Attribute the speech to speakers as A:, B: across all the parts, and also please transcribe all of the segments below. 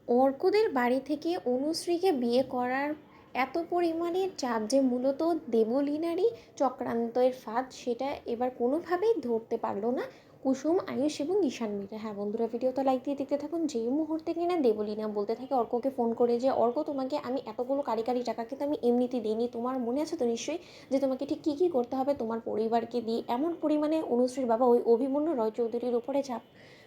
A: অর্কদের বাড়ি থেকে অনুশ্রীকে বিয়ে করার এত পরিমাণে চাপ যে মূলত দেবলীনারই চক্রান্তের ফাঁদ, সেটা এবার কোনোভাবেই ধরতে পারলো না কুসুম, আয়ুষ এবং ঈশান মিলে। হ্যাঁ বন্ধুরা, ভিডিওটা লাইক দিয়ে দেখতে থাকুন। যেই মুহূর্তে কিনা দেবলীনা বলতে থাকে অর্ককে ফোন করে যে অর্ক, তোমাকে আমি এতগুলো কারি কারি টাকা কিন্তু আমি এমনিতে দিইনি, তোমার মনে আছে তো নিশ্চয়ই যে তোমাকে ঠিক কী কী করতে হবে তোমার পরিবারকে দিয়ে, এমন পরিমাণে অনুশ্রীর বাবা ওই অভিমন্যু রয় চৌধুরীর উপরে চাপ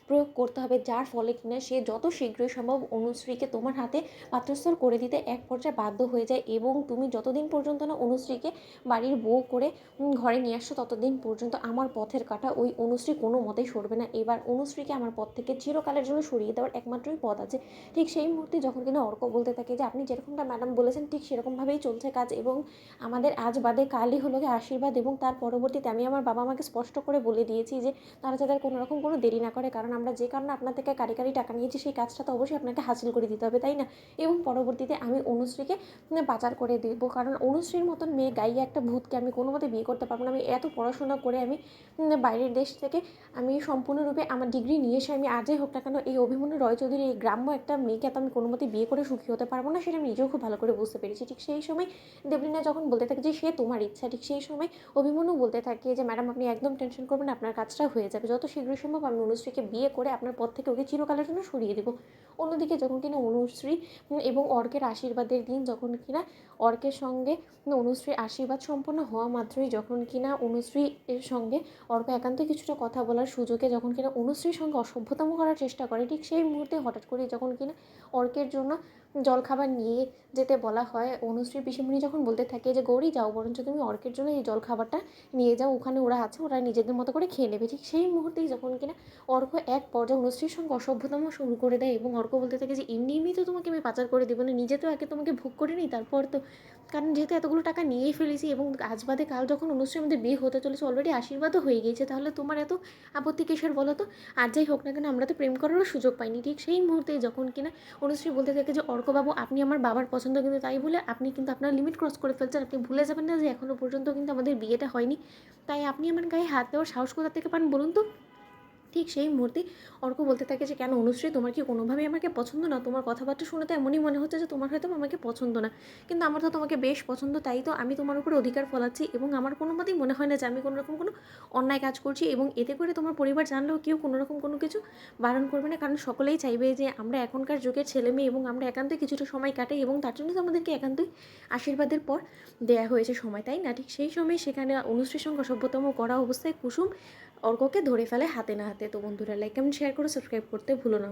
A: প্রয়োগ করতে হবে, যার ফলে কিনা সে যত শীঘ্রই সম্ভব অনুশ্রীকে তোমার হাতে পাত্রস্থর করে দিতে এক পর্যায়ে বাধ্য হয়ে যায়। এবং তুমি যতদিন পর্যন্ত না অনুশ্রীকে বাড়ির বউ করে ঘরে নিয়ে আসছো, ততদিন পর্যন্ত আমার পথের কাঁটা ওই অনুশ্রী কোনো মতেই সরবে না। এবার অনুশ্রীকে আমার পথ থেকে চিরকালের জন্য সরিয়ে দেওয়ার একমাত্রই পথ আছে। ঠিক সেই মুহূর্তে যখন কিনা অর্ক বলতে থাকে যে আপনি যেরকমটা ম্যাডাম বলেছেন ঠিক সেরকমভাবেই চলছে কাজ, এবং আমাদের আজ বাদে কালই হলো গিয়ে আশীর্বাদ, এবং তার পরবর্তীতে আমি আমার বাবা মাকে স্পষ্ট করে বলে দিয়েছি যে তারা যাদের কোনো রকম কোনো দেরি না করে, কারণ আমরা যে কারণে আপনার থেকে কারি কারি টাকা নিয়েছি সেই কাজটা তো অবশ্যই আপনাকে হাসিল করে দিতে হবে, তাই না? এবং পরবর্তীতে আমি অনুশ্রীকে পাচার করে দেবো, কারণ অনুশ্রীর মতন মেয়ে গাইয়ে একটা ভূতকে আমি কোনো মতে বিয়ে করতে পারবো না। আমি এত পড়াশোনা করে আমি বাইরের দেশ থেকে আমি সম্পূর্ণরূপে আমার ডিগ্রি নিয়ে এসে আমি আজই হোক না কেন এই অভিমন্যু রয় চৌধুরী এই গ্রাম্য একটা মেয়েকে তো আমি কোনো মতে বিয়ে করে সুখী হতে পারবো না, সেটা আমি নিজেও খুব ভালো করে বুঝতে পেরেছি। ঠিক সেই সময় দেবলীনা যখন বলতে থাকে যে সে তোমার ইচ্ছা, ঠিক সেই সময় অভিমন্যু বলতে থাকে যে ম্যাডাম আপনি একদম টেনশন করবেন না, আপনার কাজটা হয়ে যাবে, যত শীঘ্রই সম্ভব আমি অনুশ্রীকে বিয়ে করে আপনার পথ থেকে ওকে চিরকালের জন্য সরিয়ে দেবো। অন্যদিকে যখন কিনা অনুশ্রী এবং অর্কের আশীর্বাদের দিন, যখন কিনা অর্কের সঙ্গে অনুশ্রীর আশীর্বাদ সম্পন্ন হওয়া মাত্রই যখন কিনা অনুশ্রী এর সঙ্গে অর্ক একান্তই কিছুটা কথা বলার সুযোগে যখন কিনা অনুশ্রীর সঙ্গে অসভ্যতাম করার চেষ্টা করে, ঠিক সেই মুহূর্তে হঠাৎ করে যখন কিনা অর্কের জন্য জলখাবার নিয়ে যেতে বলা হয়, অনুশ্রীর পিসিমণি যখন বলতে থাকে যে গৌরী যাও, বরঞ্চ তুমি অর্কের জন্য এই জলখাবারটা নিয়ে যাও, ওখানে ওরা আছে, ওরা নিজেদের মতো করে খেয়ে নেবে। ঠিক সেই মুহূর্তেই যখন কিনা অর্ক এক পর্যায়ে অনুশ্রীর সঙ্গে অসভ্যতাম শুরু করে দেয়, এবং অর্ক বলতে থাকে যে এমনি এমনি তো তোমাকে আমি পাচার করে দেবো না, নিজে তো আগে তোমাকে ভোগ করে নিই তারপর তো, কারণ যেহেতু এতগুলো টাকা নিয়েই ফেলেছি এবং আজ বাদে কাল যখন অনুশ্রীর মধ্যে বিয়ে হতে চলেছে, অলরেডি আশীর্বাদও হয়ে গিয়েছে, তাহলে তোমার এত আপত্তি কিসের বলো তো? আর যাই হোক না কেন আমরা তো প্রেম করারও সুযোগ পাইনি। ঠিক সেই মুহূর্তে যখন কিনা অনুশ্রী বলতে থাকে যে অর্কবাবু আপনি আমার বাবার পছন্দ, কিন্তু তাই বলে আপনি কিন্তু আপনার লিমিট ক্রস করে ফেলছেন, আপনি ভুলে যাবেন না যে এখনও পর্যন্ত কিন্তু আমাদের বিয়েটা হয়নি, তাই আপনি আমার গায়ে হাত দেওয়ার সাহস কোথা থেকে পান বলুন তো? ঠিক সেই মুহূর্তেই অর্ক বলতে থাকে যে কেন অনুশ্রী, তোমার কি কোনোভাবেই আমাকে পছন্দ না? তোমার কথাবার্তা শুনে তো এমনই মনে হচ্ছে যে তোমার হয়তো আমাকে পছন্দ না, কিন্তু আমার তো তোমাকে বেশ পছন্দ, তাই তো আমি তোমার উপর অধিকার ফলাচ্ছি, এবং আমার কোনো মতেই মনে হয় না যে আমি কোনো রকম কোনো অন্যায় কাজ করছি, এবং এতে করে তোমার পরিবার জানলেও কেউ কোনো রকম কোনো কিছু বারণ করবে না, কারণ সকলেই চাইবে যে আমরা এখনকার যুগের ছেলে মেয়ে এবং আমরা একান্তই কিছুটা সময় কাটাই, এবং তার জন্য তো আমাদেরকে একান্তই আশীর্বাদের পর দেয়া হয়েছে সময়, তাই না? ঠিক সেই সময় সেখানে অনুশ্রীর সঙ্গে অসভ্যতম করা অবস্থায় কুসুম অর্ককে ধরে ফেলে হাতে না হাতে। তো বন্ধুরা লাইক কমেন্ট শেয়ার করে সাবস্ক্রাইব করতে ভুলো না।